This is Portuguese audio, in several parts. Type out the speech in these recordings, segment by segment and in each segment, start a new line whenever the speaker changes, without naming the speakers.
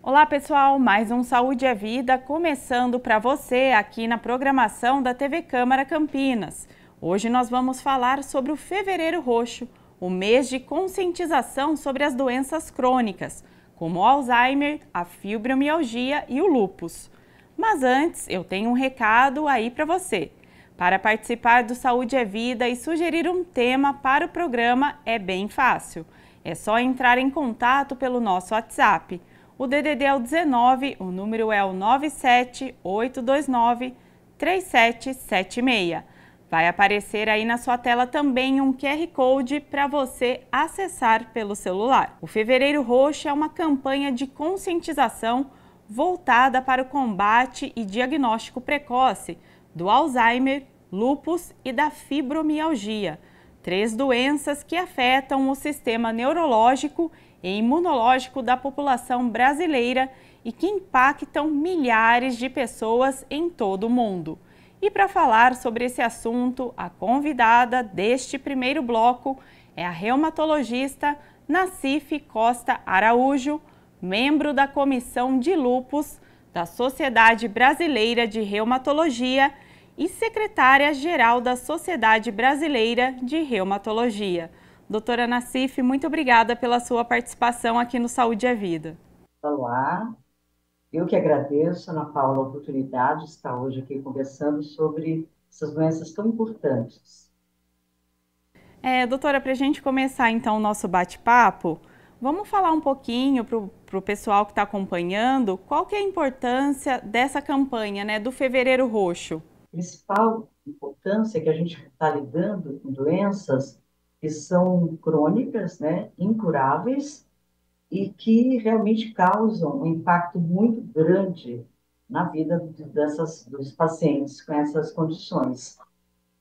Olá pessoal, mais um Saúde é Vida começando para você aqui na programação da TV Câmara Campinas. Hoje nós vamos falar sobre o Fevereiro Roxo, o mês de conscientização sobre as doenças crônicas, como o Alzheimer, a fibromialgia e o lúpus. Mas antes, eu tenho um recado aí para você. Para participar do Saúde é Vida e sugerir um tema para o programa é bem fácil. É só entrar em contato pelo nosso WhatsApp. O DDD é o 19, o número é o 978293776. Vai aparecer aí na sua tela também um QR Code para você acessar pelo celular. O Fevereiro Roxo é uma campanha de conscientização voltada para o combate e diagnóstico precoce do Alzheimer, lúpus e da fibromialgia, 3 doenças que afetam o sistema neurológico e imunológico da população brasileira e que impactam milhares de pessoas em todo o mundo. E para falar sobre esse assunto, a convidada deste primeiro bloco é a reumatologista Nacife Costa Araújo, membro da Comissão de Lúpus da Sociedade Brasileira de Reumatologia e secretária-geral da Sociedade Brasileira de Reumatologia. Doutora Nacife, muito obrigada pela sua participação aqui no Saúde é Vida.
Olá, eu que agradeço, Ana Paula, a oportunidade de estar hoje aqui conversando sobre essas doenças tão importantes.
Doutora, para a gente começar então o nosso bate-papo, vamos falar um pouquinho para o pessoal que está acompanhando qual que é a importância dessa campanha, né, do Fevereiro Roxo.
A principal importância é que a gente está lidando com doenças que são crônicas, né, incuráveis, e que realmente causam um impacto muito grande na vida dos pacientes com essas condições.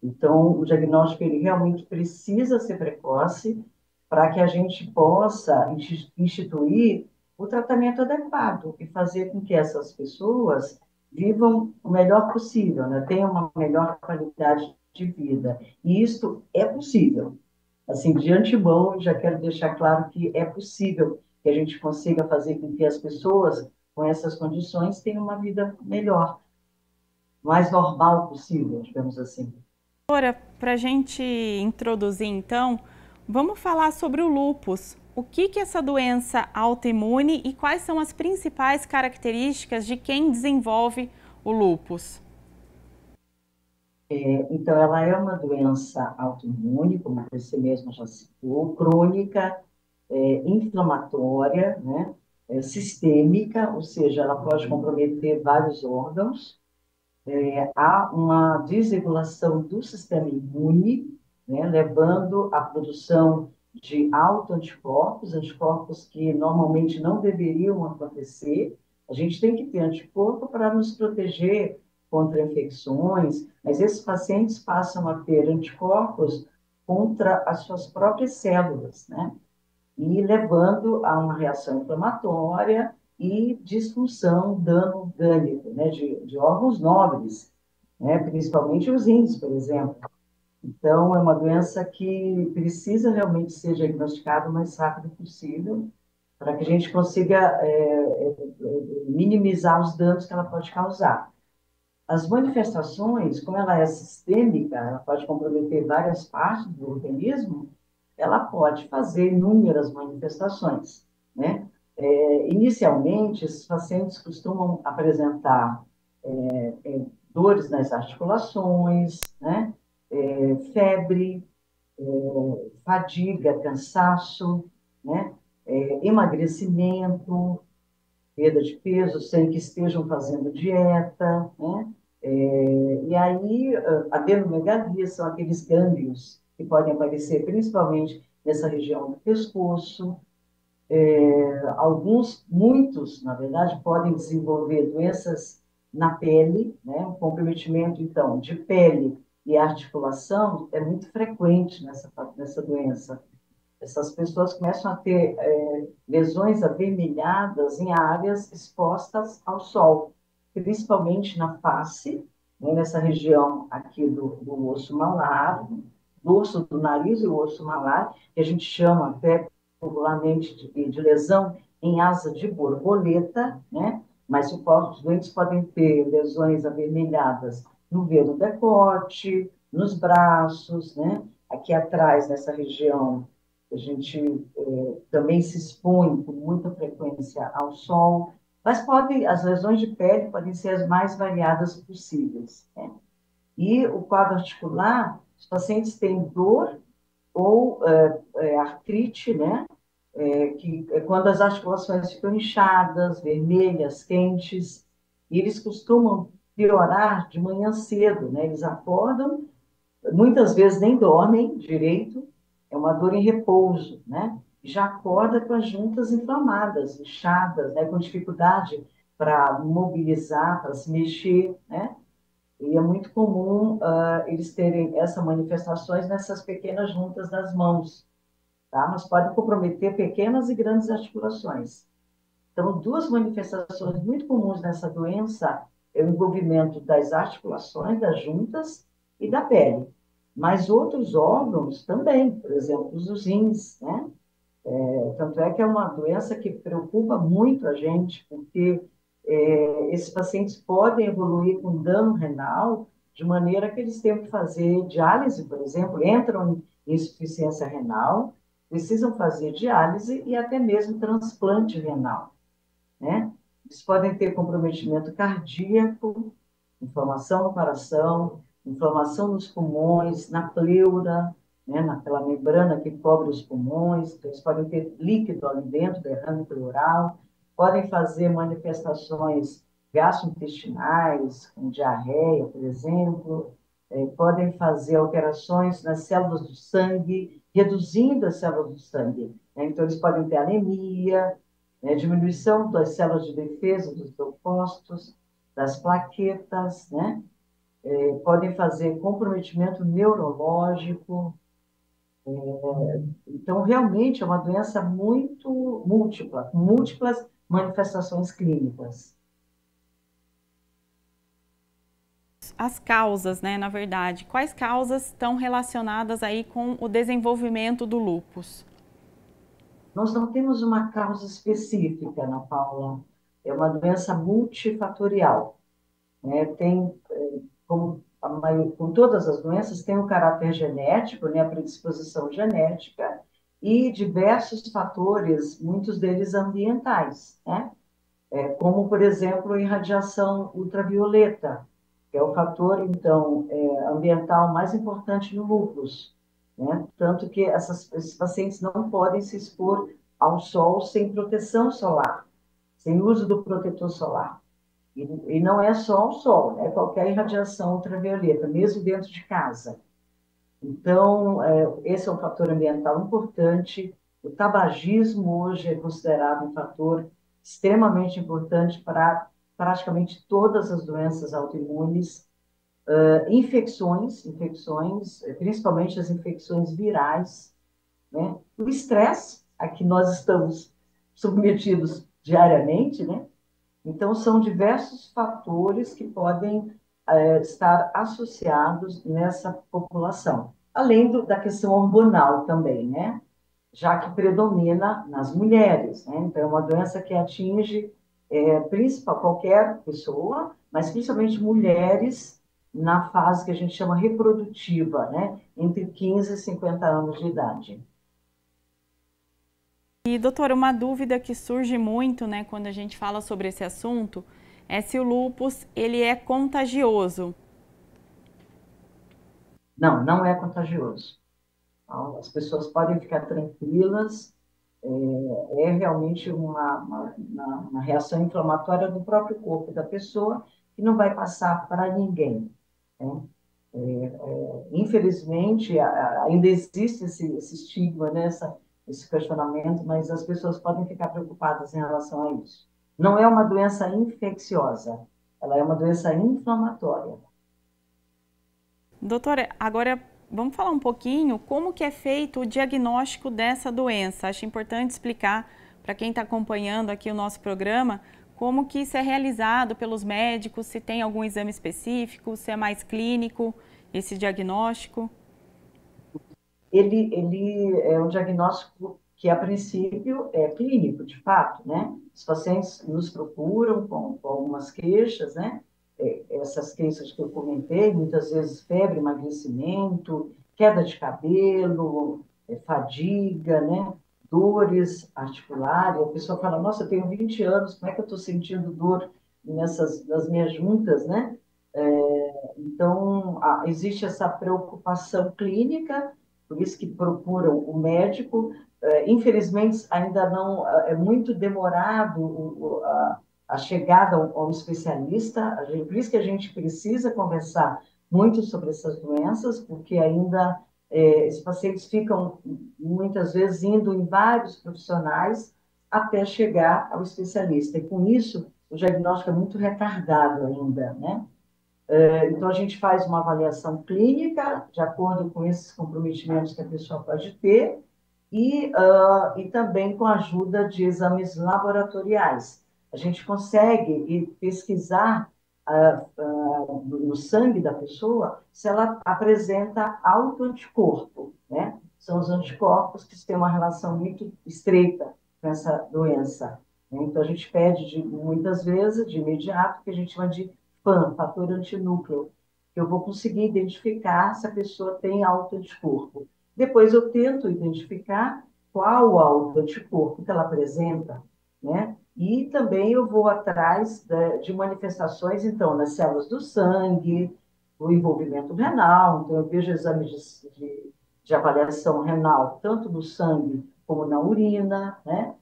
Então, o diagnóstico ele realmente precisa ser precoce para que a gente possa instituir o tratamento adequado e fazer com que essas pessoas vivam o melhor possível, né? Tenham uma melhor qualidade de vida. E isto é possível. Assim, de antemão, já quero deixar claro que é possível que a gente consiga fazer com que as pessoas com essas condições tenham uma vida melhor, mais normal possível, digamos assim.
Doutora, para a gente introduzir então, vamos falar sobre o lúpus. O que é essa doença autoimune e quais são as principais características de quem desenvolve o lúpus?
Então, ela é uma doença autoimune, como você mesmo já citou, crônica, inflamatória, né, sistêmica, ou seja, ela pode comprometer vários órgãos. Há uma desregulação do sistema imune, né, levando à produção de autoanticorpos, anticorpos que normalmente não deveriam acontecer. A gente tem que ter anticorpo para nos proteger contra infecções, mas esses pacientes passam a ter anticorpos contra as suas próprias células, né? E levando a uma reação inflamatória e disfunção, dano orgânico, né, de órgãos nobres, né, principalmente os rins, por exemplo. Então, é uma doença que precisa realmente ser diagnosticada o mais rápido possível, para que a gente consiga minimizar os danos que ela pode causar. As manifestações, como ela é sistêmica, ela pode comprometer várias partes do organismo, ela pode fazer inúmeras manifestações, né? Inicialmente, esses pacientes costumam apresentar dores nas articulações, né? Febre, fadiga, cansaço, né? Emagrecimento, perda de peso sem que estejam fazendo dieta, né? E aí, a adenomegalia são aqueles gânglios que podem aparecer principalmente nessa região do pescoço. Muitos, na verdade, podem desenvolver doenças na pele, né? O comprometimento, então, de pele e articulação é muito frequente nessa doença. Essas pessoas começam a ter lesões avermelhadas em áreas expostas ao sol, principalmente na face, né, nessa região aqui do osso malar, do osso do nariz e o osso malar, que a gente chama até popularmente de lesão em asa de borboleta, né? Mas os doentes podem ter lesões avermelhadas no velo do decote, nos braços, né? Aqui atrás, nessa região, a gente também se expõe com muita frequência ao sol, mas as lesões de pele podem ser as mais variadas possíveis, né? E o quadro articular, os pacientes têm dor ou artrite, né? Que é quando as articulações ficam inchadas, vermelhas, quentes, e eles costumam piorar de manhã cedo, né? Eles acordam, muitas vezes nem dormem direito, é uma dor em repouso, né? Já acorda com as juntas inflamadas, inchadas, né? Com dificuldade para mobilizar, para se mexer, né? E é muito comum eles terem essas manifestações nessas pequenas juntas das mãos, tá? Mas pode comprometer pequenas e grandes articulações. Então, duas manifestações muito comuns nessa doença é o envolvimento das articulações, das juntas e da pele. Mas outros órgãos também, por exemplo, os rins, né? Tanto é que é uma doença que preocupa muito a gente, porque esses pacientes podem evoluir com dano renal de maneira que eles tenham que fazer diálise, por exemplo, entram em insuficiência renal, precisam fazer diálise e até mesmo transplante renal, né? Eles podem ter comprometimento cardíaco, inflamação no coração, inflamação nos pulmões, na pleura, né, naquela membrana que cobre os pulmões, então eles podem ter líquido ali dentro, derrame pleural, podem fazer manifestações gastrointestinais, com diarreia, por exemplo, podem fazer alterações nas células do sangue, reduzindo as células do sangue, né? Então, eles podem ter anemia, né, diminuição das células de defesa dos leucócitos, das plaquetas, né? Podem fazer comprometimento neurológico. Então, realmente é uma doença muito múltipla, com múltiplas manifestações clínicas.
As causas, né, na verdade, quais causas estão relacionadas aí com o desenvolvimento do lúpus?
Nós não temos uma causa específica, Ana Paula. É uma doença multifatorial, né? Tem, como com todas as doenças, tem um caráter genético, né? A predisposição genética e diversos fatores, muitos deles ambientais, né? Como, por exemplo, a irradiação ultravioleta, que é o fator, então, ambiental mais importante no lúpus, né? Tanto que esses pacientes não podem se expor ao sol sem proteção solar, sem uso do protetor solar. E não é só o sol, é qualquer irradiação ultravioleta, mesmo dentro de casa. Então, esse é um fator ambiental importante. O tabagismo hoje é considerado um fator extremamente importante para praticamente todas as doenças autoimunes. Infecções, principalmente as infecções virais, né? O estresse, a que nós estamos submetidos diariamente, né? Então, são diversos fatores que podem estar associados nessa população, além da questão hormonal também, né? Já que predomina nas mulheres, né? Então, é uma doença que atinge qualquer pessoa, mas principalmente mulheres na fase que a gente chama reprodutiva, né? Entre 15 e 50 anos de idade.
E, doutora, uma dúvida que surge muito, né, quando a gente fala sobre esse assunto, é se o lúpus, ele é contagioso.
Não, não é contagioso. Então, as pessoas podem ficar tranquilas, é realmente uma reação inflamatória do próprio corpo da pessoa que não vai passar para ninguém, né? Infelizmente, ainda existe esse estigma, né? Esse questionamento, mas as pessoas podem ficar preocupadas em relação a isso. Não é uma doença infecciosa, ela é uma doença inflamatória.
Doutora, agora vamos falar um pouquinho como que é feito o diagnóstico dessa doença. Acho importante explicar para quem está acompanhando aqui o nosso programa como que isso é realizado pelos médicos, se tem algum exame específico, se é mais clínico esse diagnóstico.
Ele é um diagnóstico que a princípio é clínico, de fato, né? Os pacientes nos procuram com algumas queixas, né? Essas queixas que eu comentei, muitas vezes febre, emagrecimento, queda de cabelo, fadiga, né? Dores articulares. A pessoa fala, nossa, eu tenho 20 anos, como é que eu estou sentindo dor nas minhas juntas, né? Então, existe essa preocupação clínica, por isso que procuram o médico. Infelizmente, ainda não é muito demorado a chegada ao especialista, por isso que a gente precisa conversar muito sobre essas doenças, porque ainda esses pacientes ficam, muitas vezes, indo em vários profissionais até chegar ao especialista. E, com isso, o diagnóstico é muito retardado ainda, né? Então, a gente faz uma avaliação clínica, de acordo com esses comprometimentos que a pessoa pode ter, e também com a ajuda de exames laboratoriais. A gente consegue pesquisar no sangue da pessoa se ela apresenta autoanticorpo, né? São os anticorpos que têm uma relação muito estreita com essa doença, né? Então, a gente pede, muitas vezes, de imediato, que a gente chama de FAN, fator antinúcleo, que eu vou conseguir identificar se a pessoa tem autoanticorpo. Depois eu tento identificar qual o autoanticorpo que ela apresenta, né? E também eu vou atrás de manifestações, então, nas células do sangue, o envolvimento renal, então eu vejo exames de avaliação renal, tanto no sangue como na urina, né?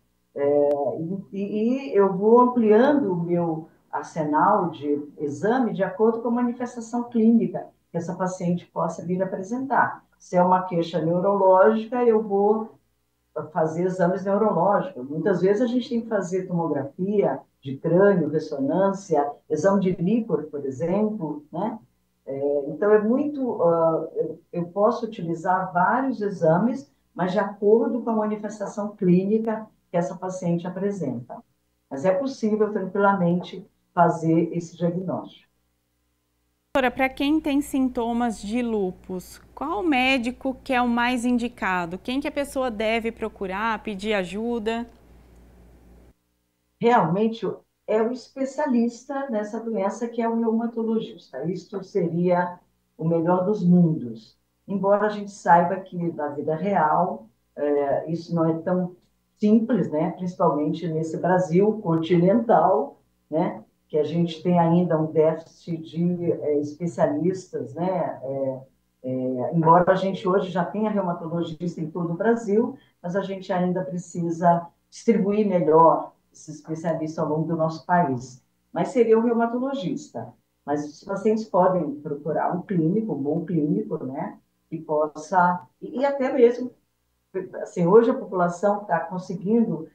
E eu vou ampliando o meu arsenal de exame de acordo com a manifestação clínica que essa paciente possa vir apresentar. Se é uma queixa neurológica, eu vou fazer exames neurológicos. Muitas vezes a gente tem que fazer tomografia de crânio, ressonância, exame de líquor, por exemplo, né? Então, eu posso utilizar vários exames, mas de acordo com a manifestação clínica que essa paciente apresenta. Mas é possível, tranquilamente, fazer esse diagnóstico.
Doutora, para quem tem sintomas de lúpus, qual médico que é o mais indicado? Quem que a pessoa deve procurar, pedir ajuda?
Realmente, é o especialista nessa doença que é o reumatologista. Isto seria o melhor dos mundos. Embora a gente saiba que, na vida real, isso não é tão simples, né? Principalmente nesse Brasil continental, né? Que a gente tem ainda um déficit de especialistas, né? Embora a gente hoje já tenha reumatologista em todo o Brasil, mas a gente ainda precisa distribuir melhor esses especialistas ao longo do nosso país. Mas seria o reumatologista. Mas os pacientes podem procurar um clínico, um bom clínico, né? Que possa, e até mesmo assim, hoje a população está conseguindo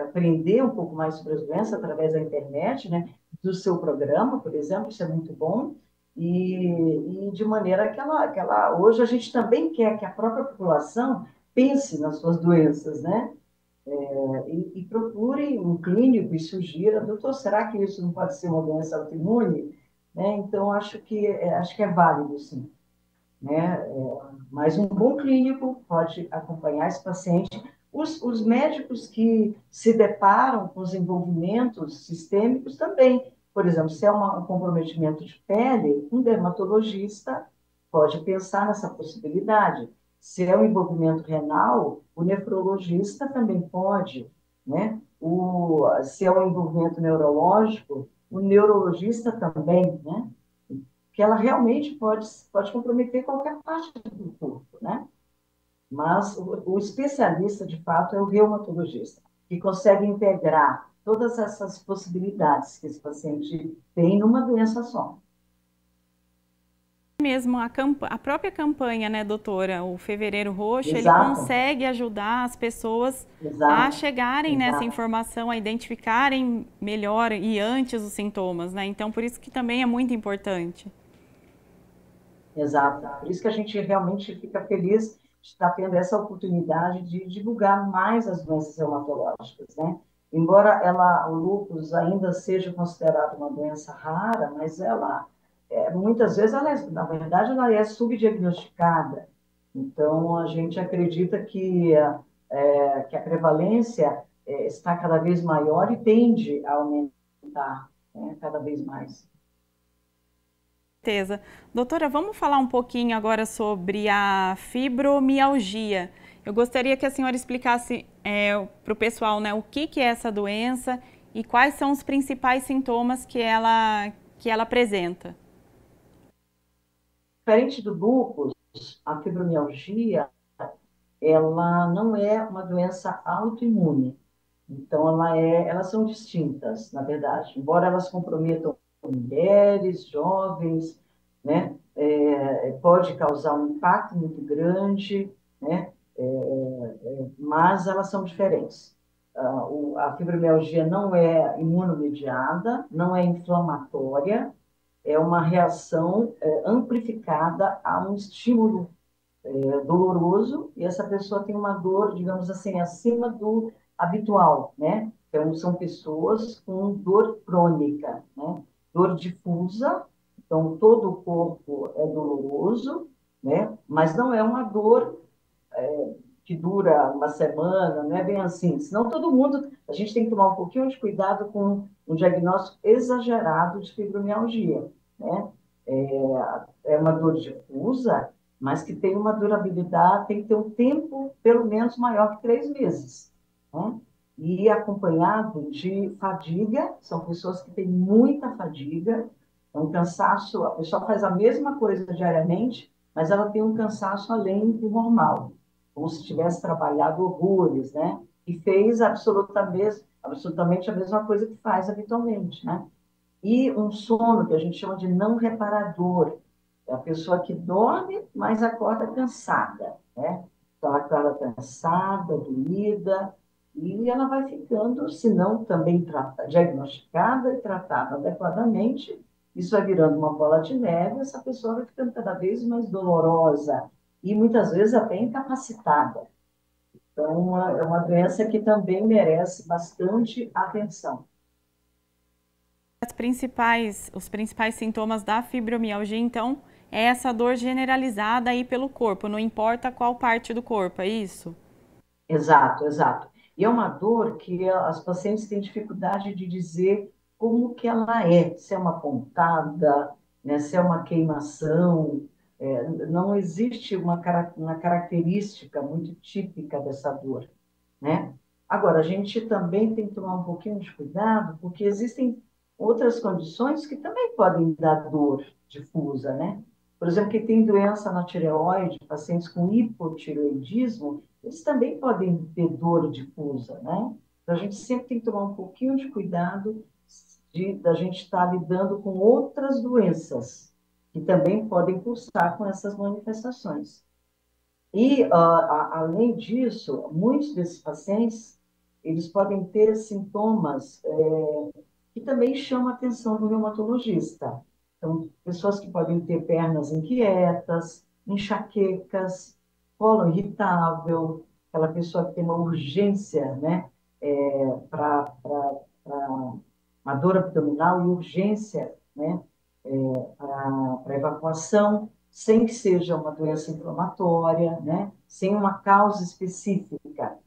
aprender um pouco mais sobre as doenças através da internet, né? Do seu programa, por exemplo, isso é muito bom. E de maneira hoje a gente também quer que a própria população pense nas suas doenças, né? E procure um clínico e sugira, doutor, será que isso não pode ser uma doença autoimune? Né? Então, acho que é válido, sim, né? Mas um bom clínico pode acompanhar esse paciente. Os médicos que se deparam com os envolvimentos sistêmicos também. Por exemplo, se é um comprometimento de pele, um dermatologista pode pensar nessa possibilidade. Se é um envolvimento renal, o nefrologista também pode, né? Se é um envolvimento neurológico, o neurologista também, né? Que ela realmente pode comprometer qualquer parte do corpo, né? Mas o especialista, de fato, é o reumatologista, que consegue integrar todas essas possibilidades que esse paciente tem numa doença só.
Mesmo a própria campanha, né, doutora? O Fevereiro Roxo, ele
Exato,
consegue ajudar as pessoas a
exato,
chegarem nessa
exato,
informação, a identificarem melhor e antes os sintomas, né? Então, por isso que também é muito importante.
exato. Por isso que a gente realmente fica feliz de estar tendo essa oportunidade de divulgar mais as doenças reumatológicas, né? Embora o lúpus ainda seja considerado uma doença rara, mas muitas vezes, na verdade, ela é subdiagnosticada. Então, a gente acredita que que a prevalência está cada vez maior e tende a aumentar, né, cada vez mais.
Certeza. Doutora, vamos falar um pouquinho agora sobre a fibromialgia. Eu gostaria que a senhora explicasse para o pessoal, né, o que é essa doença e quais são os principais sintomas que ela apresenta.
Diferente do lúpus, a fibromialgia, ela não é uma doença autoimune. Então, elas são distintas, na verdade. Embora elas comprometam mulheres, jovens, né? Pode causar um impacto muito grande, né? Mas elas são diferentes. A fibromialgia não é imunomediada, não é inflamatória, é uma reação amplificada a um estímulo doloroso, e essa pessoa tem uma dor, digamos assim, acima do habitual, né? Então, são pessoas com dor crônica, né? Dor difusa, então todo o corpo é doloroso, né? Mas não é uma dor que dura uma semana, não é bem assim. Senão todo mundo, a gente tem que tomar um pouquinho de cuidado com um diagnóstico exagerado de fibromialgia, né? É uma dor difusa, mas que tem uma durabilidade, tem que ter um tempo pelo menos maior que 3 meses, né? E acompanhado de fadiga, são pessoas que têm muita fadiga, é um cansaço, a pessoa faz a mesma coisa diariamente, mas ela tem um cansaço além do normal, como se tivesse trabalhado horrores, né? E fez absolutamente a mesma coisa que faz habitualmente, né? E um sono que a gente chama de não reparador. É a pessoa que dorme, mas acorda cansada, né? Então, ela acorda cansada, doída, e ela vai ficando, se não também diagnosticada e tratada adequadamente, isso vai virando uma bola de neve, essa pessoa vai ficando cada vez mais dolorosa e muitas vezes até incapacitada. Então, é uma doença que também merece bastante atenção.
Os principais sintomas da fibromialgia, então, é essa dor generalizada aí pelo corpo, não importa qual parte do corpo, é isso?
Exato, exato. E é uma dor que as pacientes têm dificuldade de dizer como que ela é, se é uma pontada, né, se é uma queimação. Não existe uma característica muito típica dessa dor, né? Agora, a gente também tem que tomar um pouquinho de cuidado, porque existem outras condições que também podem dar dor difusa, né? Por exemplo, quem tem doença na tireoide, pacientes com hipotireoidismo, eles também podem ter dor difusa, né? Então, a gente sempre tem que tomar um pouquinho de cuidado da gente estar lidando com outras doenças que também podem cursar com essas manifestações. E, além disso, muitos desses pacientes, eles podem ter sintomas que também chamam a atenção do reumatologista. Então, pessoas que podem ter pernas inquietas, enxaquecas, colo irritável, aquela pessoa que tem uma urgência, né, para uma dor abdominal e urgência, né, para evacuação, sem que seja uma doença inflamatória, né, sem uma causa específica,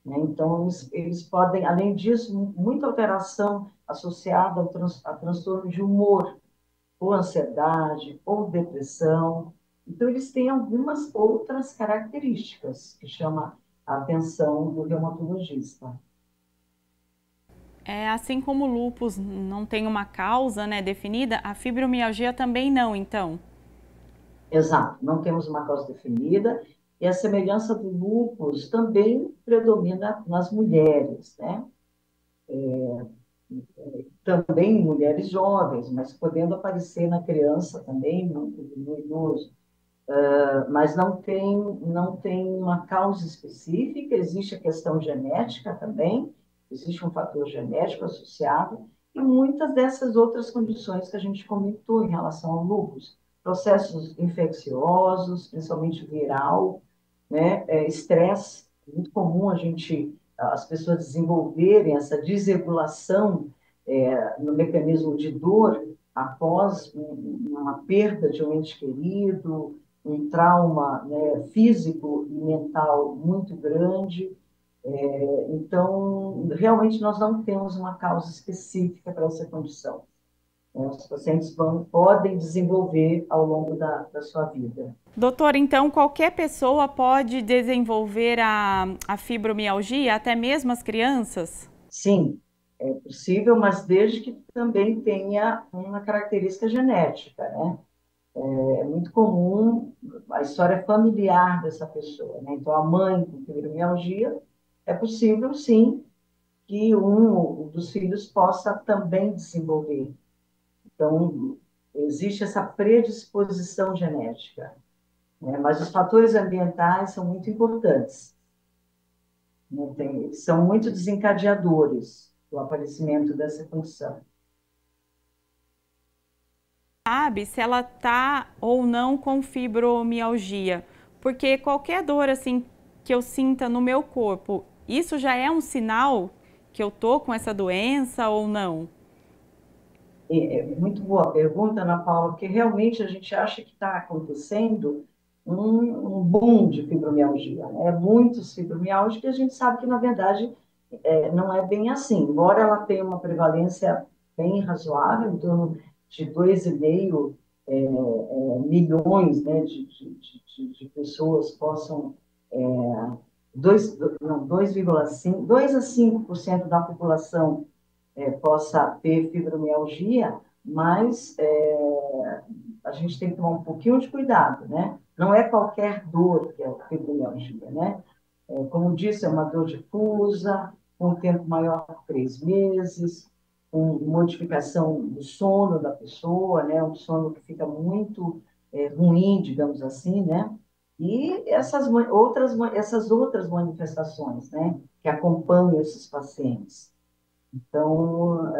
né? Então, eles podem, além disso, muita alteração associada a transtorno de humor, ou ansiedade, ou depressão. Então, eles têm algumas outras características que chamam a atenção do reumatologista.
Assim como o lúpus não tem uma causa, né, definida, a fibromialgia também não, então.
Exato, não temos uma causa definida, e a semelhança do lúpus também predomina nas mulheres, né? Também em mulheres jovens, mas podendo aparecer na criança também, no idoso. Mas não tem uma causa específica, existe a questão genética também, existe um fator genético associado, e muitas dessas outras condições que a gente comentou em relação ao lúpus, processos infecciosos, principalmente viral, né? Estresse, é muito comum as pessoas desenvolverem essa desregulação no mecanismo de dor após uma perda de um ente querido, um trauma, né, físico e mental muito grande. Então, realmente nós não temos uma causa específica para essa condição, né? Os pacientes podem desenvolver ao longo da sua vida.
Doutor, então qualquer pessoa pode desenvolver a fibromialgia, até mesmo as crianças?
Sim, é possível, mas desde que também tenha uma característica genética, né? É muito comum a história familiar dessa pessoa, né? Então, a mãe com fibromialgia, é possível, sim, que um dos filhos possa também desenvolver. Então, existe essa predisposição genética, né? Mas os fatores ambientais são muito importantes, né? São muito desencadeadores do aparecimento dessa condição.
Sabe se ela tá ou não com fibromialgia? Porque qualquer dor assim que eu sinta no meu corpo, isso já é um sinal que eu tô com essa doença ou não?
É muito boa a pergunta, Ana Paula, porque realmente a gente acha que está acontecendo um boom de fibromialgia, né? Muitos fibromialgia, a gente sabe que, na verdade, não é bem assim. Embora ela tenha uma prevalência bem razoável, em torno de 2,5 milhões, né, de pessoas possam, não, 2,5, 2 a 5% da população possa ter fibromialgia, mas a gente tem que tomar um pouquinho de cuidado, né? Não é qualquer dor que é fibromialgia, né? Como disse, é uma dor difusa, com um tempo maior que 3 meses, com modificação do sono da pessoa, né? Um sono que fica muito ruim, digamos assim, né? E essas outras manifestações, né? Que acompanham esses pacientes. Então,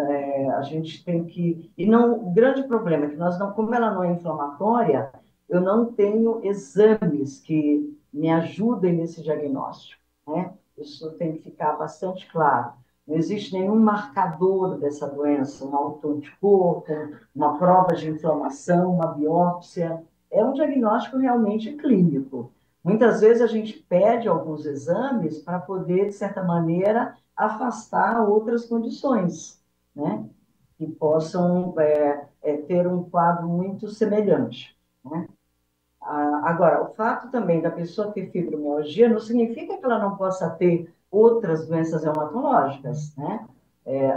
a gente tem que. E não, o grande problema é que nós não, como ela não é inflamatória, eu não tenho exames que me ajudem nesse diagnóstico, né? Isso tem que ficar bastante claro. Não existe nenhum marcador dessa doença, um autoanticorpo, uma prova de inflamação, uma biópsia. É um diagnóstico realmente clínico. Muitas vezes a gente pede alguns exames para poder, de certa maneira, afastar outras condições, né? Que possam ter um quadro muito semelhante, né? Agora, o fato também da pessoa ter fibromialgia não significa que ela não possa ter outras doenças reumatológicas, né?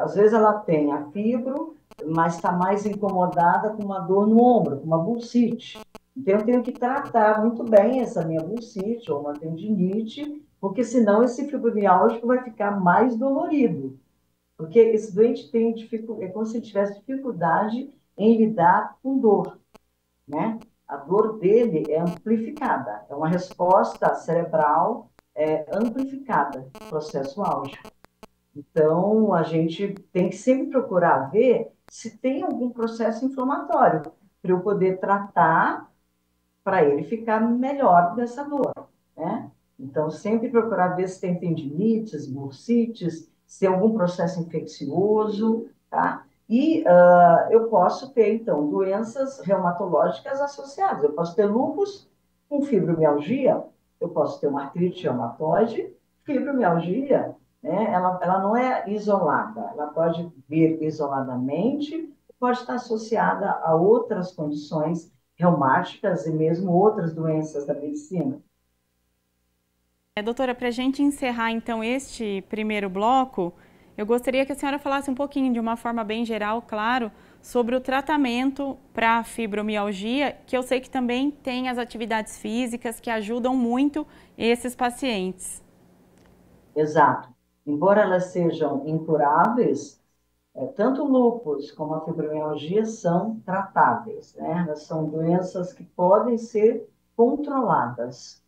Às vezes ela tem a fibro, mas está mais incomodada com uma dor no ombro, com uma bursite. Então, eu tenho que tratar muito bem essa minha bursite ou uma tendinite, porque senão esse fibromialgico vai ficar mais dolorido. Porque esse doente tem dificuldade, é como se ele tivesse dificuldade em lidar com dor, né? A dor dele é amplificada, é uma resposta cerebral amplificada, processo álgico. Então, a gente tem que sempre procurar ver se tem algum processo inflamatório, para eu poder tratar, para ele ficar melhor dessa dor, né? Então, sempre procurar ver se tem tendinites, bursites, se tem algum processo infeccioso, tá? E eu posso ter, então, doenças reumatológicas associadas. Eu posso ter lúpus com fibromialgia, eu posso ter uma artrite reumatoide, fibromialgia, né? Ela não é isolada, ela pode vir isoladamente, pode estar associada a outras condições reumáticas e mesmo outras doenças da medicina.
Doutora, para a gente encerrar então este primeiro bloco, eu gostaria que a senhora falasse um pouquinho, de uma forma bem geral, claro, sobre o tratamento para fibromialgia, que eu sei que também tem as atividades físicas que ajudam muito esses pacientes.
Exato. Embora elas sejam incuráveis, tanto o lúpus como a fibromialgia são tratáveis, né? Elas são doenças que podem ser controladas,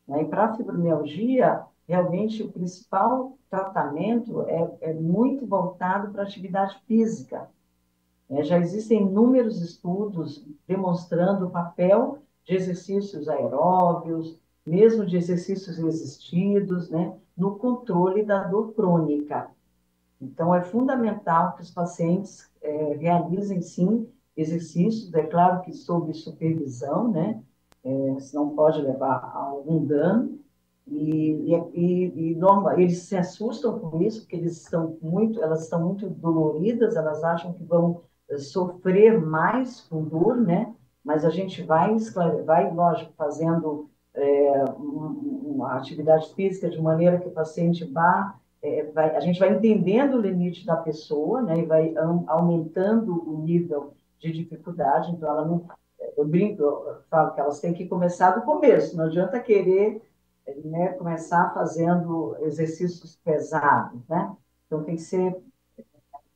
né? E para a fibromialgia, realmente o principal tratamento é muito voltado para a atividade física. Já existem inúmeros estudos demonstrando o papel de exercícios aeróbios, mesmo de exercícios resistidos, né, no controle da dor crônica. Então, é fundamental que os pacientes realizem, sim, exercícios, é claro que sob supervisão, né, senão pode levar a algum dano, Eles se assustam com isso, porque elas estão muito doloridas, elas acham que vão sofrer mais com dor, né? Mas a gente vai, lógico, fazendo uma atividade física de maneira que o paciente a gente vai entendendo o limite da pessoa, né? E vai aumentando o nível de dificuldade. Então, ela não, eu brinco, eu falo que elas têm que começar do começo, não adianta querer, né, começar fazendo exercícios pesados, né? Então, tem que ser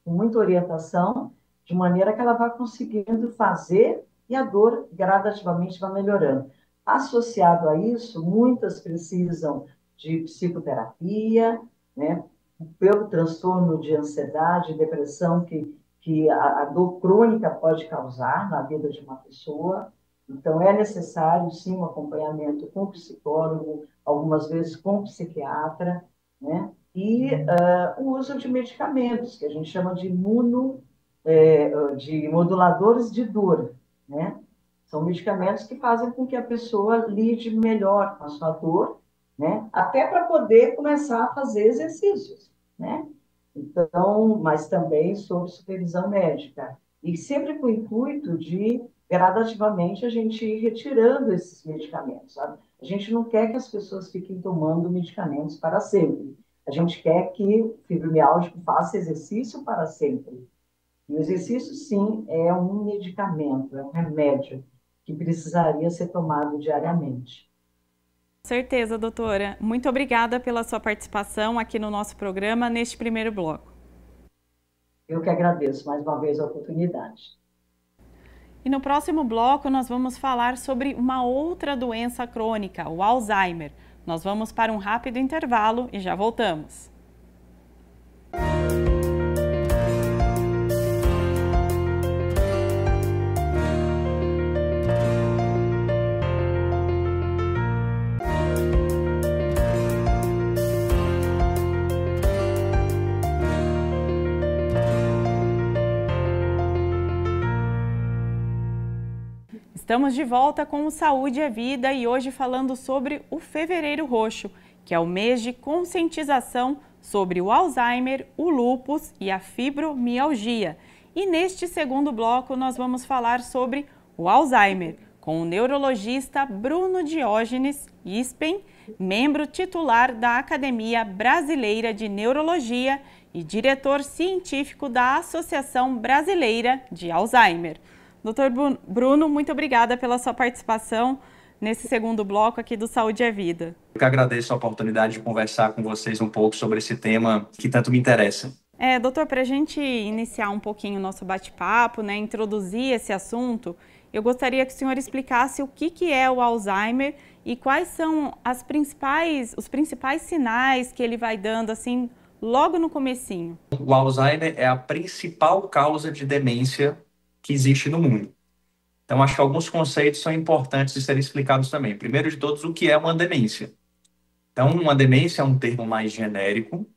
com muita orientação, de maneira que ela vá conseguindo fazer e a dor gradativamente vai melhorando. Associado a isso, muitas precisam de psicoterapia, né? Pelo transtorno de ansiedade, depressão que a dor crônica pode causar na vida de uma pessoa. Então, é necessário, sim, um acompanhamento com psicólogo, algumas vezes com psiquiatra, né? E o uso de medicamentos, que a gente chama de moduladores de dor, né? São medicamentos que fazem com que a pessoa lide melhor com a sua dor, né? Até para poder começar a fazer exercícios, né? Então, mas também sob supervisão médica. E sempre com o intuito de, gradativamente, a gente ir retirando esses medicamentos, sabe? A gente não quer que as pessoas fiquem tomando medicamentos para sempre. A gente quer que o fibromialgico faça exercício para sempre. E o exercício, sim, é um medicamento, é um remédio que precisaria ser tomado diariamente.
Com certeza, doutora. Muito obrigada pela sua participação aqui no nosso programa, neste primeiro bloco.
Eu que agradeço mais uma vez a oportunidade.
E no próximo bloco nós vamos falar sobre uma outra doença crônica, o Alzheimer. Nós vamos para um rápido intervalo e já voltamos. Estamos de volta com o Saúde é Vida e hoje falando sobre o Fevereiro Roxo, que é o mês de conscientização sobre o Alzheimer, o lúpus e a fibromialgia. E neste segundo bloco nós vamos falar sobre o Alzheimer, com o neurologista Bruno Diógenes Ispen, membro titular da Academia Brasileira de Neurologia e diretor científico da Associação Brasileira de Alzheimer. Doutor Bruno, muito obrigada pela sua participação nesse segundo bloco aqui do Saúde é Vida.
Eu que agradeço a oportunidade de conversar com vocês um pouco sobre esse tema que tanto me interessa.
Doutor, para a gente iniciar um pouquinho o nosso bate-papo, né, introduzir esse assunto, eu gostaria que o senhor explicasse o que é o Alzheimer e quais são os principais sinais que ele vai dando, assim, logo no comecinho.
O Alzheimer é a principal causa de demência que existe no mundo. Então, acho que alguns conceitos são importantes de serem explicados também. Primeiro de todos, o que é uma demência? Então, uma demência é um termo mais genérico,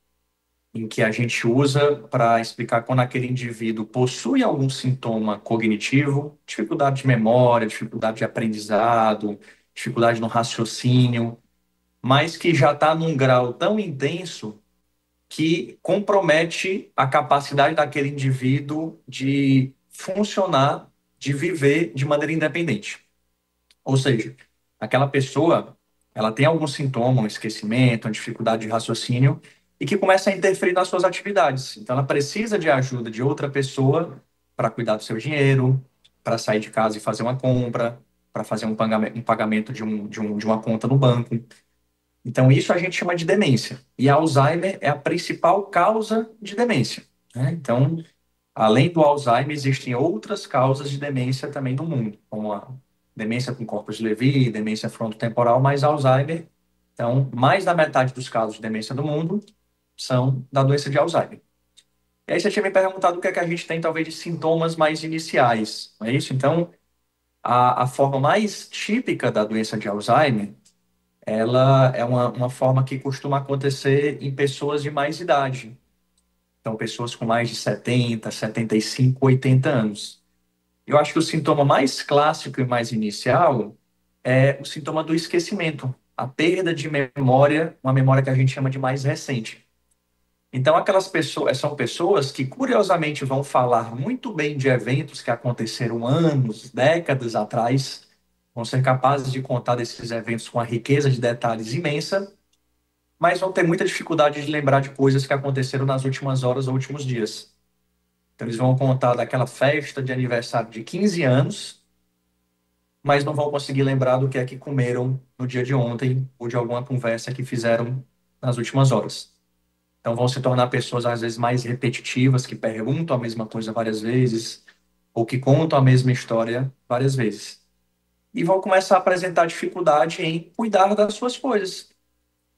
em que a gente usa para explicar quando aquele indivíduo possui algum sintoma cognitivo, dificuldade de memória, dificuldade de aprendizado, dificuldade no raciocínio, mas que já está num grau tão intenso que compromete a capacidade daquele indivíduo de funcionar, de viver de maneira independente. Ou seja, aquela pessoa, ela tem algum sintoma, um esquecimento, uma dificuldade de raciocínio, e que começa a interferir nas suas atividades. Então, ela precisa de ajuda de outra pessoa para cuidar do seu dinheiro, para sair de casa e fazer uma compra, para fazer um pagamento de uma conta no banco. Então, isso a gente chama de demência. E Alzheimer é a principal causa de demência, né? Então, além do Alzheimer, existem outras causas de demência também no mundo, como a demência com corpos de Levy, demência frontotemporal, mas Alzheimer. Então, mais da metade dos casos de demência do mundo são da doença de Alzheimer. E aí você tinha me perguntado o que é que a gente tem, talvez, de sintomas mais iniciais, não é isso? Então, a forma mais típica da doença de Alzheimer, ela é uma forma que costuma acontecer em pessoas de mais idade. Então, pessoas com mais de 70, 75, 80 anos. Eu acho que o sintoma mais clássico e mais inicial é o sintoma do esquecimento. a perda de memória, uma memória que a gente chama de mais recente. Então, aquelas pessoas são pessoas que, curiosamente, vão falar muito bem de eventos que aconteceram anos, décadas atrás, vão ser capazes de contar desses eventos com uma riqueza de detalhes imensa, mas vão ter muita dificuldade de lembrar de coisas que aconteceram nas últimas horas ou últimos dias. Então, eles vão contar daquela festa de aniversário de 15 anos, mas não vão conseguir lembrar do que é que comeram no dia de ontem ou de alguma conversa que fizeram nas últimas horas. Então, vão se tornar pessoas, às vezes, mais repetitivas, que perguntam a mesma coisa várias vezes, ou que contam a mesma história várias vezes. E vão começar a apresentar dificuldade em cuidar das suas coisas.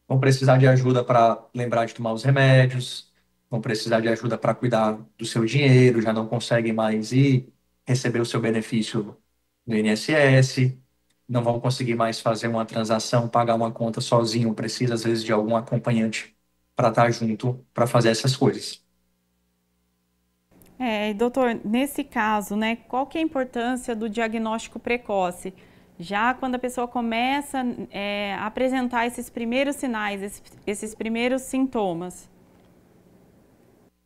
Vão precisar de ajuda para lembrar de tomar os remédios, vão precisar de ajuda para cuidar do seu dinheiro, já não conseguem mais ir receber o seu benefício no INSS, não vão conseguir mais fazer uma transação, pagar uma conta sozinho, precisa, às vezes, de algum acompanhante para estar junto para fazer essas coisas.
Doutor, nesse caso, né, qual que é a importância do diagnóstico precoce? Já quando a pessoa começa a apresentar esses primeiros sinais, esses primeiros sintomas.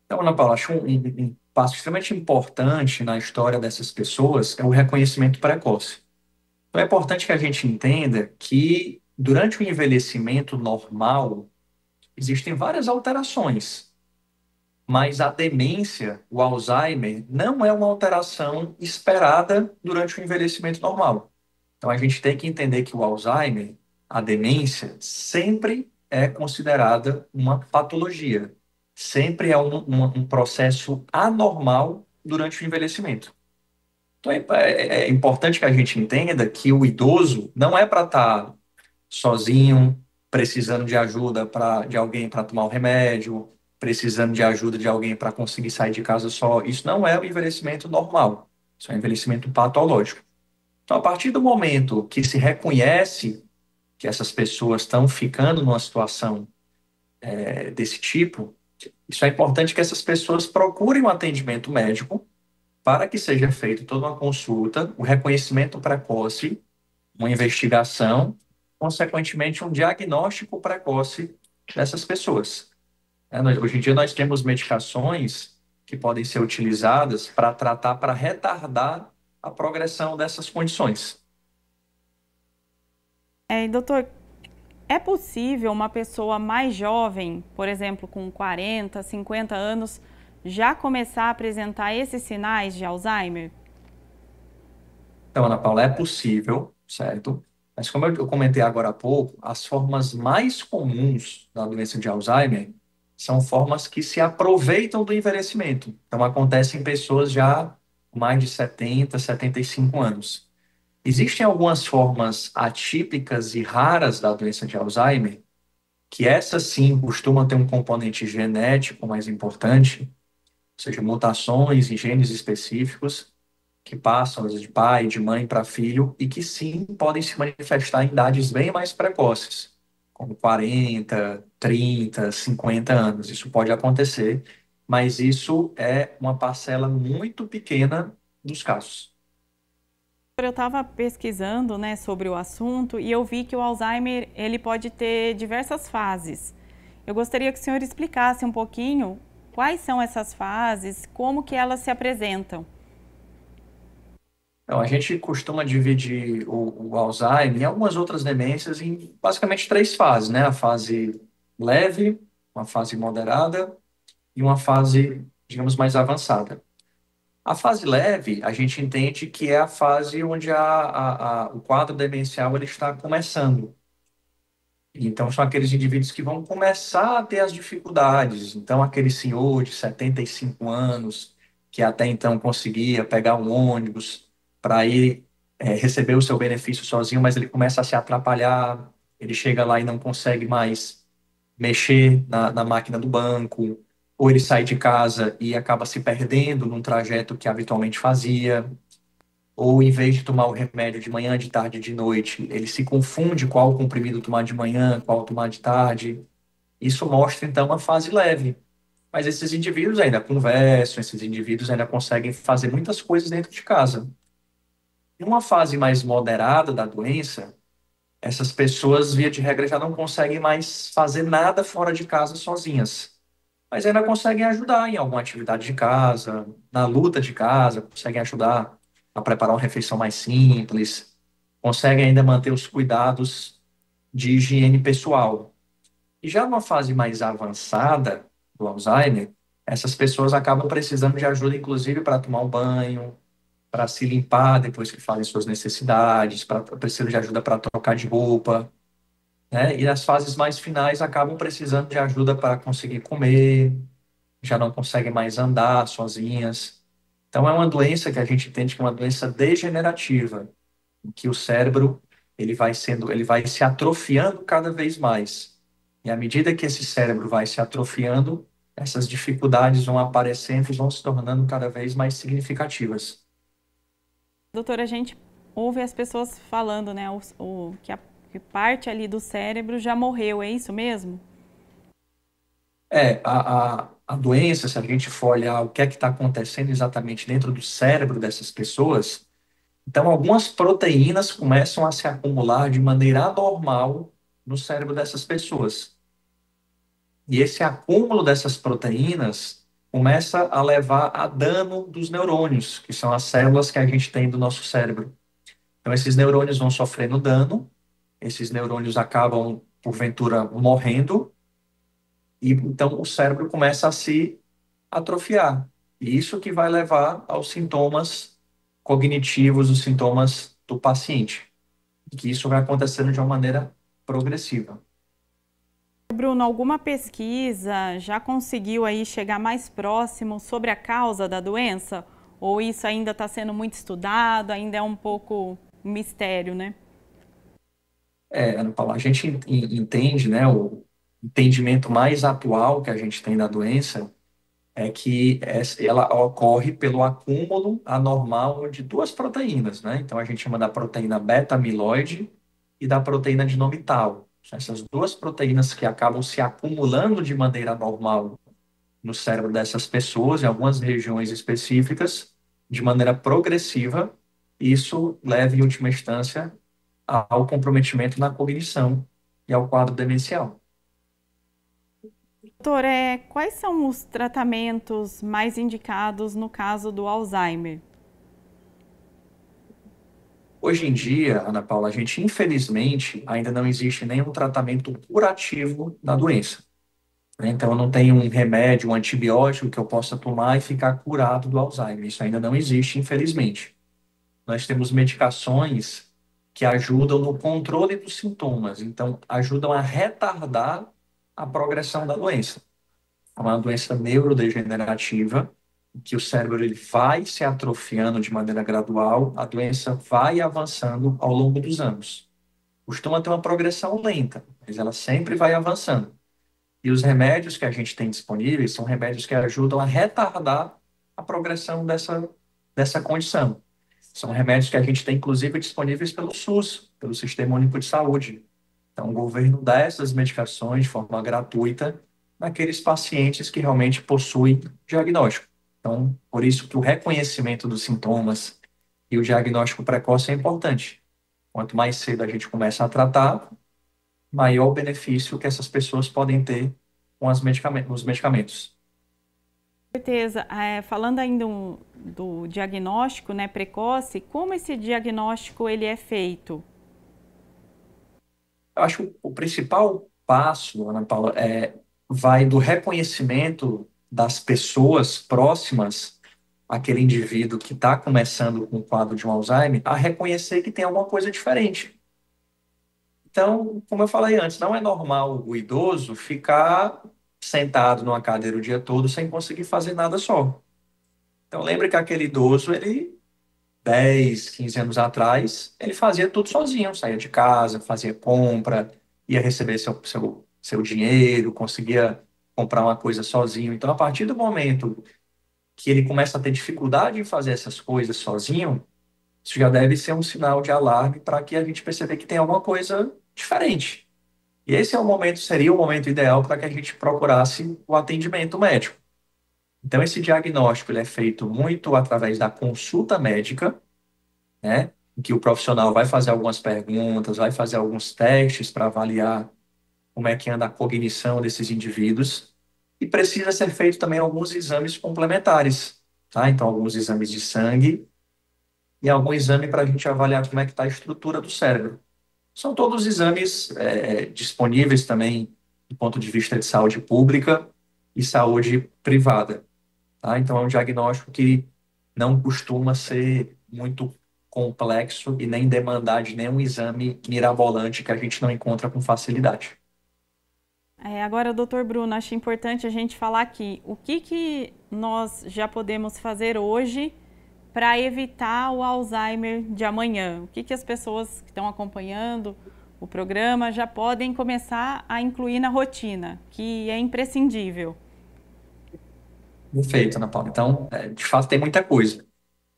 Então, Ana Paula, acho um passo extremamente importante na história dessas pessoas é o reconhecimento precoce. Então, é importante que a gente entenda que, durante o envelhecimento normal, existem várias alterações, mas a demência, o Alzheimer, não é uma alteração esperada durante o envelhecimento normal. Então, a gente tem que entender que o Alzheimer, a demência, sempre é considerada uma patologia, sempre é um processo anormal durante o envelhecimento. Então, é importante que a gente entenda que o idoso não é para estar sozinho, precisando de ajuda de alguém para tomar o remédio, precisando de ajuda de alguém para conseguir sair de casa só. Isso não é o envelhecimento normal, isso é um envelhecimento patológico. Então, a partir do momento que se reconhece que essas pessoas estão ficando numa situação desse tipo, isso é importante que essas pessoas procurem um atendimento médico para que seja feita toda uma consulta, o reconhecimento precoce, uma investigação, consequentemente, um diagnóstico precoce dessas pessoas. Hoje em dia, nós temos medicações que podem ser utilizadas para tratar, para retardar a progressão dessas condições.
Doutor, é possível uma pessoa mais jovem, por exemplo, com 40, 50 anos, já começar a apresentar esses sinais de Alzheimer?
Então, Ana Paula, é possível, certo? Mas como eu comentei agora há pouco, as formas mais comuns da doença de Alzheimer são formas que se aproveitam do envelhecimento. Então, acontecem em pessoas já com mais de 70, 75 anos. Existem algumas formas atípicas e raras da doença de Alzheimer, que essas sim costumam ter um componente genético mais importante, ou seja, mutações em genes específicos, que passam de pai, de mãe para filho, e que sim podem se manifestar em idades bem mais precoces, como 40, 30, 50 anos. Isso pode acontecer, mas isso é uma parcela muito pequena dos casos.
Eu estava pesquisando, né, sobre o assunto e eu vi que o Alzheimer ele pode ter diversas fases. Eu gostaria que o senhor explicasse um pouquinho quais são essas fases, como que elas se apresentam.
Então, a gente costuma dividir o Alzheimer e algumas outras demências em basicamente três fases, né? A fase leve, uma fase moderada e uma fase, digamos, mais avançada. A fase leve, a gente entende que é a fase onde o quadro demencial ele está começando. Então, são aqueles indivíduos que vão começar a ter as dificuldades. Então, aquele senhor de 75 anos, que até então conseguia pegar um ônibus para ir receber o seu benefício sozinho, mas ele começa a se atrapalhar, ele chega lá e não consegue mais mexer na máquina do banco, ou ele sai de casa e acaba se perdendo num trajeto que habitualmente fazia, ou em vez de tomar o remédio de manhã, de tarde, de noite, ele se confunde qual comprimido tomar de manhã, qual tomar de tarde. Isso mostra, então, uma fase leve. Mas esses indivíduos ainda conversam, esses indivíduos ainda conseguem fazer muitas coisas dentro de casa. Em uma fase mais moderada da doença, essas pessoas, via de regra, já não conseguem mais fazer nada fora de casa sozinhas. Mas ainda conseguem ajudar em alguma atividade de casa, na luta de casa, conseguem ajudar a preparar uma refeição mais simples, conseguem ainda manter os cuidados de higiene pessoal. E já numa fase mais avançada do Alzheimer, essas pessoas acabam precisando de ajuda, inclusive, para tomar um banho, para se limpar depois que fazem suas necessidades, precisam de ajuda para trocar de roupa, né? E nas fases mais finais acabam precisando de ajuda para conseguir comer, já não conseguem mais andar sozinhas. Então é uma doença que a gente entende que é uma doença degenerativa, em que o cérebro ele vai se atrofiando cada vez mais. E à medida que esse cérebro vai se atrofiando, essas dificuldades vão aparecendo e vão se tornando cada vez mais significativas.
Doutora, a gente ouve as pessoas falando, né, que parte ali do cérebro já morreu, é isso mesmo?
A doença, se a gente for olhar o que é que está acontecendo exatamente dentro do cérebro dessas pessoas, então algumas proteínas começam a se acumular de maneira anormal no cérebro dessas pessoas. E esse acúmulo dessas proteínas começa a levar a dano dos neurônios, que são as células que a gente tem do nosso cérebro. Então esses neurônios vão sofrendo dano, esses neurônios acabam, porventura, morrendo, e então o cérebro começa a se atrofiar. E isso que vai levar aos sintomas cognitivos, os sintomas do paciente. E que isso vai acontecendo de uma maneira progressiva.
Bruno, alguma pesquisa já conseguiu aí chegar mais próximo sobre a causa da doença? Ou isso ainda está sendo muito estudado, ainda é um pouco um mistério, né?
Ana Paula, a gente entende, né, o entendimento mais atual que a gente tem da doença é que ela ocorre pelo acúmulo anormal de duas proteínas, né? Então a gente chama da proteína beta-amiloide e da proteína de nome tau. São essas duas proteínas que acabam se acumulando de maneira anormal no cérebro dessas pessoas, em algumas regiões específicas, de maneira progressiva. Isso leva, em última instância, ao comprometimento na cognição e ao quadro demencial.
Doutor, quais são os tratamentos mais indicados no caso do Alzheimer?
Hoje em dia, Ana Paula, a gente, infelizmente, ainda não existe nenhum tratamento curativo da doença, né? Então, não tem um remédio, um antibiótico que eu possa tomar e ficar curado do Alzheimer. Isso ainda não existe, infelizmente. Nós temos medicações que ajudam no controle dos sintomas, então, ajudam a retardar a progressão da doença. É uma doença neurodegenerativa, que o cérebro ele vai se atrofiando de maneira gradual, a doença vai avançando ao longo dos anos. Costuma ter uma progressão lenta, mas ela sempre vai avançando. E os remédios que a gente tem disponíveis são remédios que ajudam a retardar a progressão dessa condição. São remédios que a gente tem, inclusive, disponíveis pelo SUS, pelo Sistema Único de Saúde. Então, o governo dá essas medicações de forma gratuita naqueles pacientes que realmente possuem diagnóstico. Então, por isso que o reconhecimento dos sintomas e o diagnóstico precoce é importante. Quanto mais cedo a gente começa a tratar, maior o benefício que essas pessoas podem ter com os medicamentos.
Com certeza. Falando ainda do diagnóstico, né, precoce, como esse diagnóstico ele é feito?
Eu acho que o principal passo, Ana Paula, vai do reconhecimento das pessoas próximas àquele indivíduo que está começando com o quadro de um Alzheimer a reconhecer que tem alguma coisa diferente. Então, como eu falei antes, não é normal o idoso ficar sentado numa cadeira o dia todo sem conseguir fazer nada só. Então, lembre que aquele idoso, ele 10, 15 anos atrás, ele fazia tudo sozinho, saía de casa, fazia compra, ia receber seu dinheiro, conseguia comprar uma coisa sozinho. Então, a partir do momento que ele começa a ter dificuldade em fazer essas coisas sozinho, isso já deve ser um sinal de alarme para que a gente perceba que tem alguma coisa diferente. E esse é o momento, seria o momento ideal para que a gente procurasse o atendimento médico. Então, esse diagnóstico ele é feito muito através da consulta médica, né? em que o profissional vai fazer algumas perguntas, vai fazer alguns testes para avaliar como é que anda a cognição desses indivíduos, e precisa ser feito também alguns exames complementares, tá? Então, alguns exames de sangue e algum exame para a gente avaliar como é que está a estrutura do cérebro. São todos exames disponíveis também do ponto de vista de saúde pública e saúde privada, tá? Então, é um diagnóstico que não costuma ser muito complexo e nem demandar de nenhum exame mirabolante que a gente não encontra com facilidade.
Agora, doutor Bruno, acho importante a gente falar aqui o que nós já podemos fazer hoje para evitar o Alzheimer de amanhã. O que as pessoas que estão acompanhando o programa já podem começar a incluir na rotina, que é imprescindível.
Perfeito, Ana Paula. Então, de fato, tem muita coisa.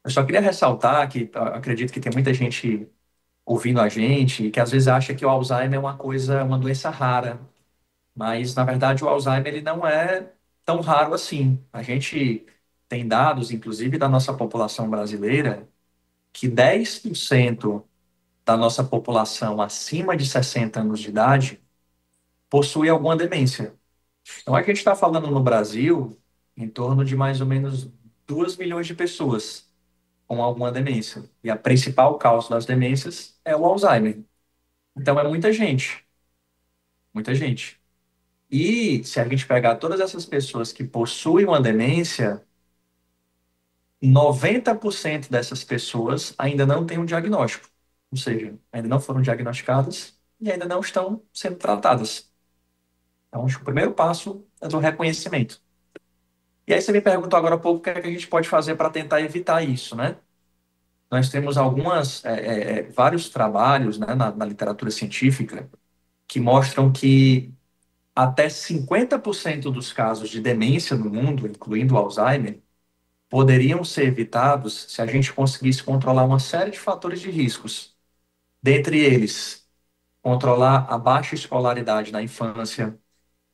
Eu só queria ressaltar que acredito que tem muita gente ouvindo a gente que às vezes acha que o Alzheimer é uma coisa, uma doença rara, mas na verdade o Alzheimer ele não é tão raro assim. A gente tem dados, inclusive, da nossa população brasileira, que 10% da nossa população acima de 60 anos de idade possui alguma demência. Então a gente está falando no Brasil em torno de mais ou menos 2 milhões de pessoas com alguma demência. E a principal causa das demências é o Alzheimer. Então é muita gente, muita gente. E se a gente pegar todas essas pessoas que possuem uma demência, 90% dessas pessoas ainda não têm um diagnóstico. Ou seja, ainda não foram diagnosticadas e ainda não estão sendo tratadas. Então, acho que o primeiro passo é do reconhecimento. E aí você me perguntou agora há pouco o que é que a gente pode fazer para tentar evitar isso, né? Nós temos vários trabalhos, né, na literatura científica que mostram que até 50% dos casos de demência no mundo, incluindo o Alzheimer, poderiam ser evitados se a gente conseguisse controlar uma série de fatores de riscos. Dentre eles, controlar a baixa escolaridade na infância,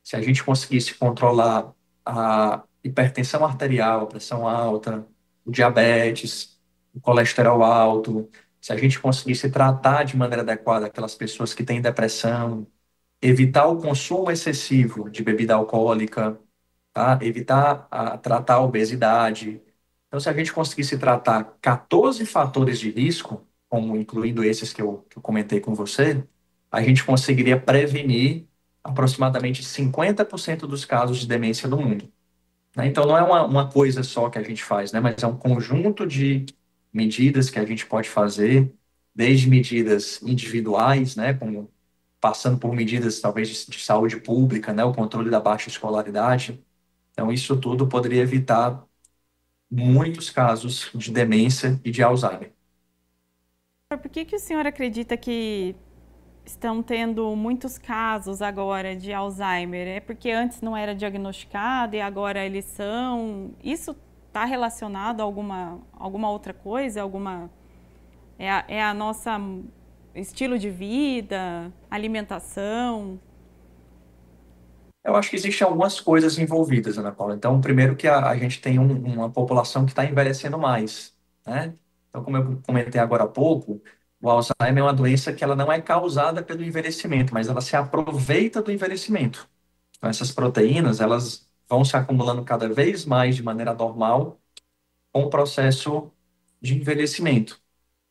se a gente conseguisse controlar a hipertensão arterial, a pressão alta, o diabetes, o colesterol alto, se a gente conseguisse tratar de maneira adequada aquelas pessoas que têm depressão, evitar o consumo excessivo de bebida alcoólica, tá? Evitar tratar a obesidade. Então, se a gente conseguisse tratar 14 fatores de risco, como incluindo esses que eu comentei com você, a gente conseguiria prevenir aproximadamente 50% dos casos de demência no mundo, né? Então, não é uma coisa só que a gente faz, né? Mas é um conjunto de medidas que a gente pode fazer, desde medidas individuais, né? Como passando por medidas, talvez, de saúde pública, né? O controle da baixa escolaridade. Então, isso tudo poderia evitar muitos casos de demência e de Alzheimer.
Por que o senhor acredita que estão tendo muitos casos agora de Alzheimer? É porque antes não era diagnosticado e agora eles são? Isso está relacionado a alguma outra coisa? É a nossa estilo de vida, alimentação?
Eu acho que existem algumas coisas envolvidas, Ana Paula. Então, primeiro que a gente tem uma população que está envelhecendo mais, né? Então, como eu comentei agora há pouco, o Alzheimer é uma doença que ela não é causada pelo envelhecimento, mas ela se aproveita do envelhecimento. Então, essas proteínas, elas vão se acumulando cada vez mais de maneira normal com o processo de envelhecimento,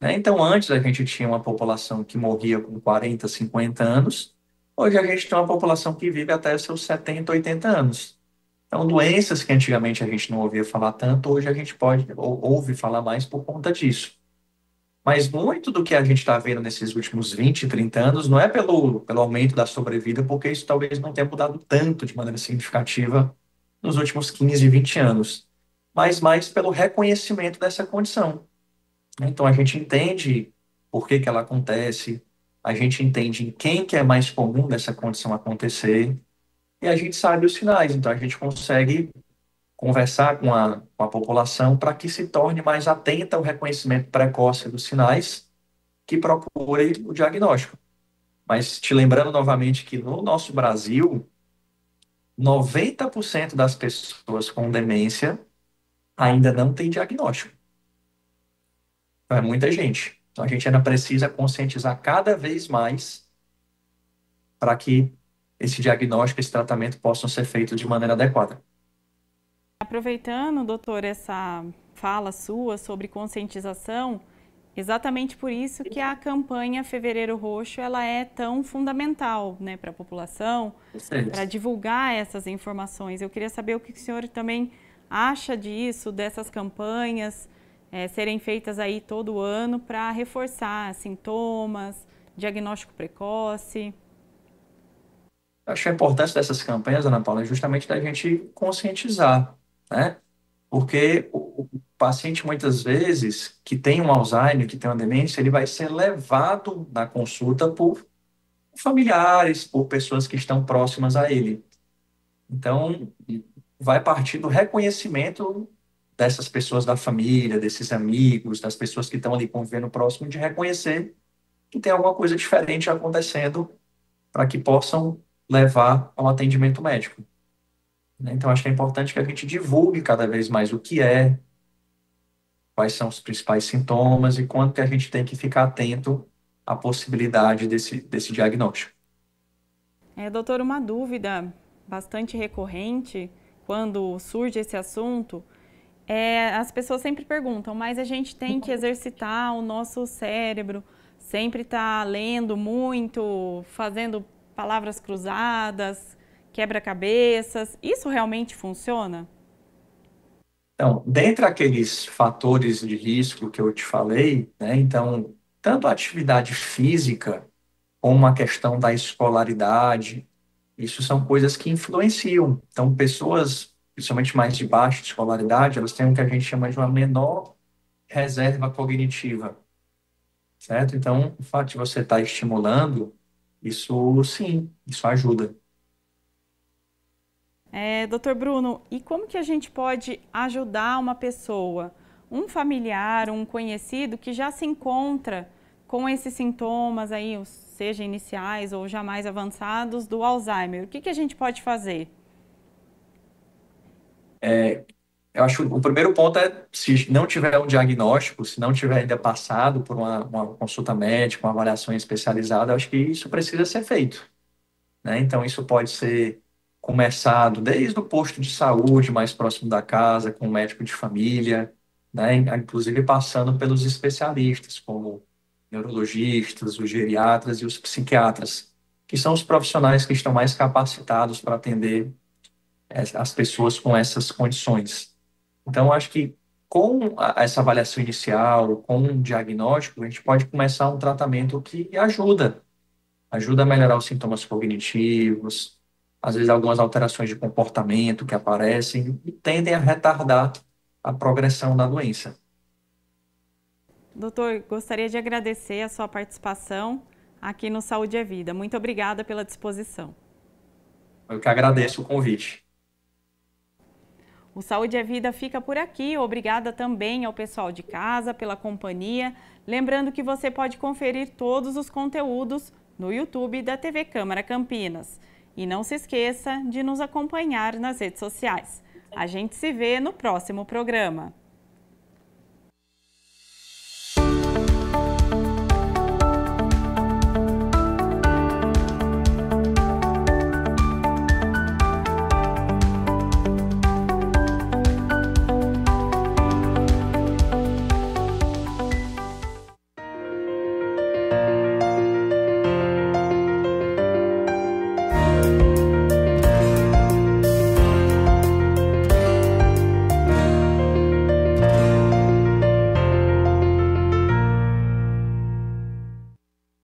né? Então, antes a gente tinha uma população que morria com 40, 50 anos. Hoje a gente tem uma população que vive até os seus 70, 80 anos. Então, doenças que antigamente a gente não ouvia falar tanto, hoje a gente ouve falar mais por conta disso. Mas muito do que a gente está vendo nesses últimos 20, 30 anos não é pelo aumento da sobrevida, porque isso talvez não tenha mudado tanto de maneira significativa nos últimos 15, 20 anos, mas mais pelo reconhecimento dessa condição. Então, a gente entende por que ela acontece, a gente entende em quem que é mais comum dessa condição acontecer, e a gente sabe os sinais. Então, a gente consegue conversar com a população para que se torne mais atenta ao reconhecimento precoce dos sinais, que procure o diagnóstico. Mas te lembrando novamente que no nosso Brasil, 90% das pessoas com demência ainda não tem diagnóstico. Então, é muita gente. Então, a gente ainda precisa conscientizar cada vez mais para que esse diagnóstico, esse tratamento possam ser feitos de maneira adequada.
Aproveitando, doutor, essa fala sua sobre conscientização, exatamente por isso que a campanha Fevereiro Roxo ela é tão fundamental, né, para a população, para divulgar essas informações. Eu queria saber o que o senhor também acha disso, dessas campanhas serem feitas aí todo ano para reforçar sintomas, diagnóstico precoce.
Eu acho que a importância dessas campanhas, Ana Paula, é justamente da gente conscientizar, né? Porque o paciente, muitas vezes, que tem um Alzheimer, que tem uma demência, ele vai ser levado na consulta por familiares, por pessoas que estão próximas a ele. Então, vai partir do reconhecimento dessas pessoas da família, desses amigos, das pessoas que estão ali convivendo próximo, de reconhecer que tem alguma coisa diferente acontecendo para que possam levar ao atendimento médico. Então, acho que é importante que a gente divulgue cada vez mais o que é, quais são os principais sintomas e quanto que a gente tem que ficar atento à possibilidade desse diagnóstico.
Doutor, uma dúvida bastante recorrente quando surge esse assunto, as pessoas sempre perguntam, mas a gente tem que exercitar o nosso cérebro, sempre tá lendo muito, fazendo palavras cruzadas, quebra-cabeças, isso realmente funciona?
Então, dentre aqueles fatores de risco que eu te falei, né, então, tanto a atividade física como a questão da escolaridade, isso são coisas que influenciam. Então, pessoas, principalmente mais de baixa escolaridade, elas têm o que a gente chama de uma menor reserva cognitiva, certo? Então, o fato de você estar estimulando, isso sim, isso ajuda.
Doutor Bruno, e como que a gente pode ajudar uma pessoa, um familiar, um conhecido que já se encontra com esses sintomas aí, seja iniciais ou já mais avançados, do Alzheimer? O que a gente pode fazer?
Eu acho que o primeiro ponto é, se não tiver um diagnóstico, se não tiver ainda passado por uma consulta médica, uma avaliação especializada, eu acho que isso precisa ser feito, né? Então, isso pode ser começado desde o posto de saúde mais próximo da casa, com o médico de família, né? Inclusive passando pelos especialistas, como neurologistas, os geriatras e os psiquiatras, que são os profissionais que estão mais capacitados para atender as pessoas com essas condições. Então, acho que com essa avaliação inicial, com um diagnóstico, a gente pode começar um tratamento que ajuda a melhorar os sintomas cognitivos, às vezes algumas alterações de comportamento que aparecem e tendem a retardar a progressão da doença.
Doutor, gostaria de agradecer a sua participação aqui no Saúde é Vida. Muito obrigada pela disposição.
Eu que agradeço o convite.
O Saúde é Vida fica por aqui. Obrigada também ao pessoal de casa pela companhia. Lembrando que você pode conferir todos os conteúdos no YouTube da TV Câmara Campinas. E não se esqueça de nos acompanhar nas redes sociais. A gente se vê no próximo programa.